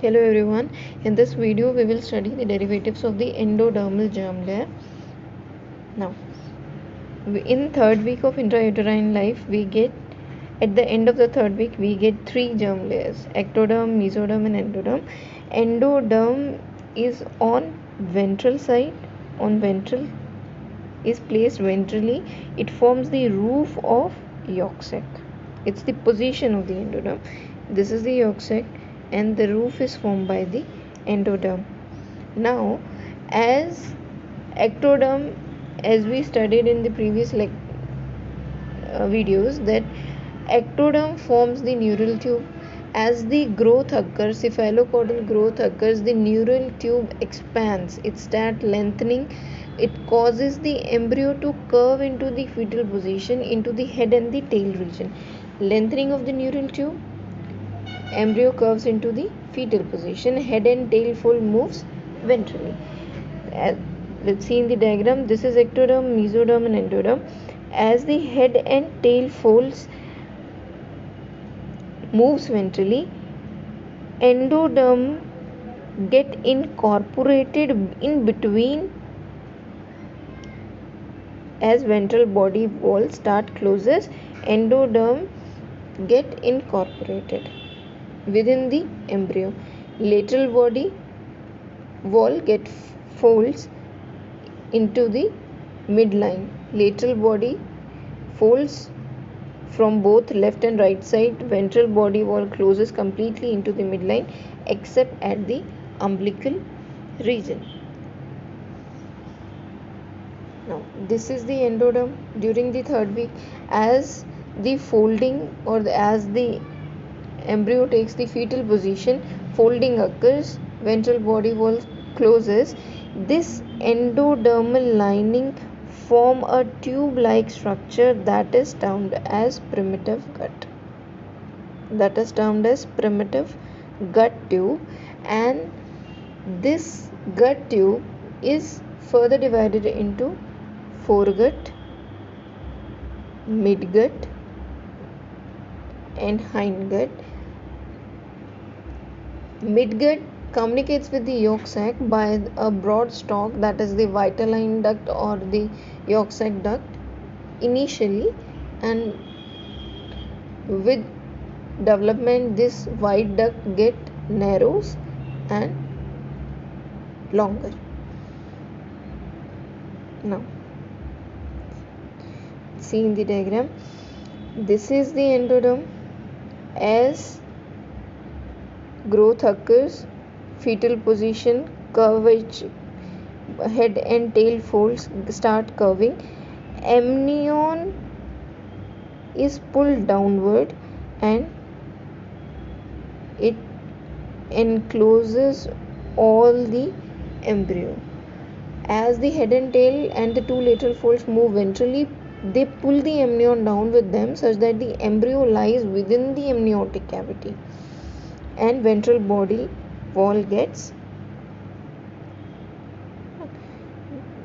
Hello everyone, in this video we will study the derivatives of the endodermal germ layer. Now, in third week of intrauterine life, at the end of the third week we get three germ layers: ectoderm, mesoderm and endoderm. Endoderm is on ventral side, is placed ventrally. It forms the roof of yolk sac. It's the position of the endoderm. This is the yolk sac and the roof is formed by the endoderm. Now, as ectoderm, as we studied in the previous videos, that ectoderm forms the neural tube. As the growth occurs, cephalocaudal growth occurs, the neural tube expands. It starts lengthening. It causes the embryo to curve into the fetal position, into the head and the tail region. Lengthening of the neural tube, embryo curves into the fetal position, head and tail fold moves ventrally. Let's see in the diagram. This is ectoderm, mesoderm and endoderm. As the head and tail folds moves ventrally, endoderm get incorporated in between. As ventral body wall start closes, endoderm get incorporated within the embryo. Lateral body wall get folds into the midline. Lateral body folds from both left and right side. Ventral body wall closes completely into the midline except at the umbilical region. Now, this is the endoderm during the third week. As the folding as the embryo takes the fetal position, folding occurs, ventral body wall closes. This endodermal lining form a tube-like structure that is termed as primitive gut. Gut tube, and this gut tube is further divided into foregut, midgut and hindgut. Midgut communicates with the yolk sac by a broad stalk, that is the vitelline duct or the yolk sac duct initially, and with development this wide duct get narrows and longer. Now, see in the diagram, this is the endoderm. As growth occurs, fetal position, curvature, head and tail folds start curving. Amnion is pulled downward and it encloses all the embryo. As the head and tail and the two lateral folds move ventrally, they pull the amnion down with them such that the embryo lies within the amniotic cavity and ventral body wall gets.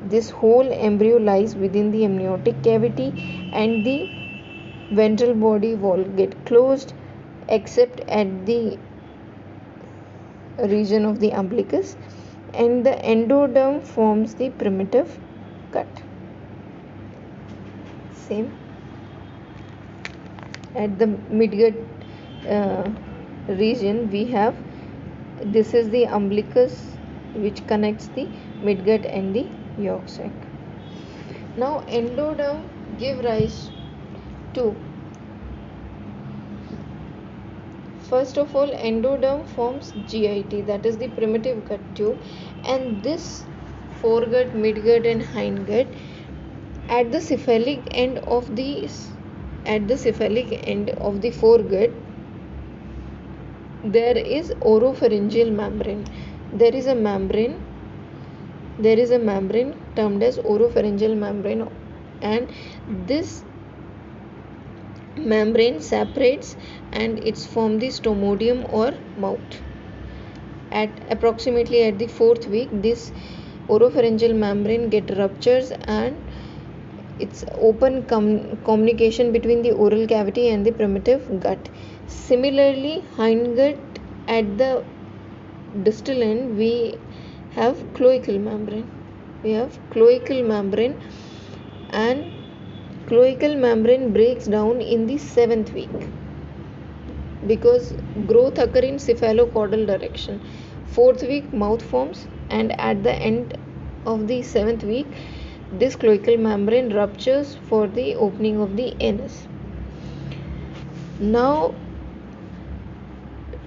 This whole embryo lies within the amniotic cavity and the ventral body wall get closed except at the region of the umbilicus, and the endoderm forms the primitive gut. Same at the midgut region we have, this is the umbilicus which connects the midgut and the yolk sac. Now, endoderm give rise to, first of all, endoderm forms GIT, that is the primitive gut tube, and this foregut, midgut and hindgut at the cephalic end of the foregut there is oropharyngeal membrane. There is a membrane termed as oropharyngeal membrane, and this membrane separates and it's from the stomodium or mouth. At approximately at the fourth week, this oropharyngeal membrane get ruptures and it's open communication between the oral cavity and the primitive gut. Similarly, hindgut at the distal end we have cloacal membrane. And cloacal membrane breaks down in the 7th week because growth occur in cephalocaudal direction. 4th week mouth forms, and at the end of the 7th week this cloacal membrane ruptures for the opening of the anus. Now,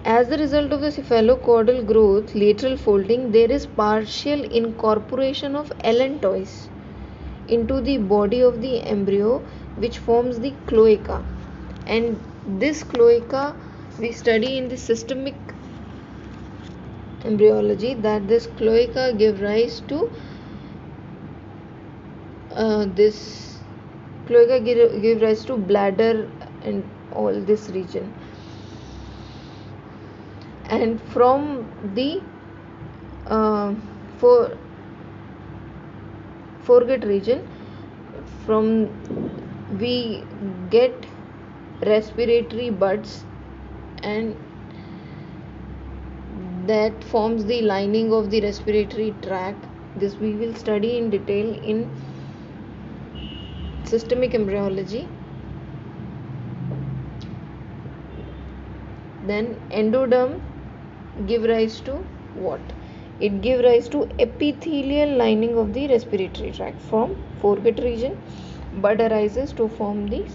as a result of the cephalocaudal growth, lateral folding, there is partial incorporation of allantois into the body of the embryo, which forms the cloaca. And this cloaca we study in the systemic embryology, that this cloaca give rise to bladder and all this region. And from the foregut region, we get respiratory buds, and that forms the lining of the respiratory tract. This we will study in detail in systemic embryology. Then endoderm give rise to what? It give rise to epithelial lining of the respiratory tract. From foregut region, bud arises to form the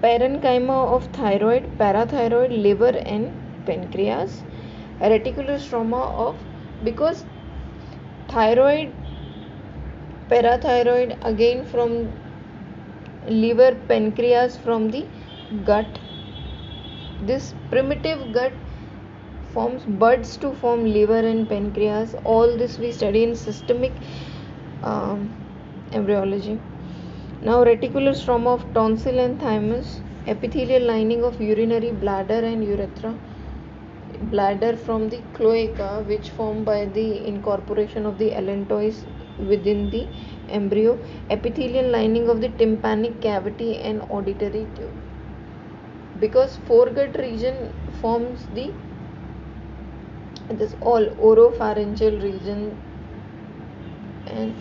parenchyma of thyroid, parathyroid, liver and pancreas. Reticular stroma of, because thyroid, parathyroid again from liver, pancreas from the gut. This primitive gut forms buds to form liver and pancreas. All this we study in systemic embryology. Now, reticular stroma of tonsil and thymus, epithelial lining of urinary bladder and urethra. Bladder from the cloaca, which formed by the incorporation of the allantois within the embryo. Epithelial lining of the tympanic cavity and auditory tube, because foregut region forms this all oropharyngeal region, and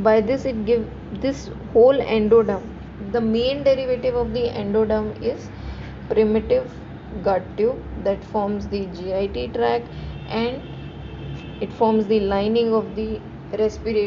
by this it give this whole endoderm. The main derivative of the endoderm is primitive gut tube that forms the GIT tract, and it forms the lining of the respiratory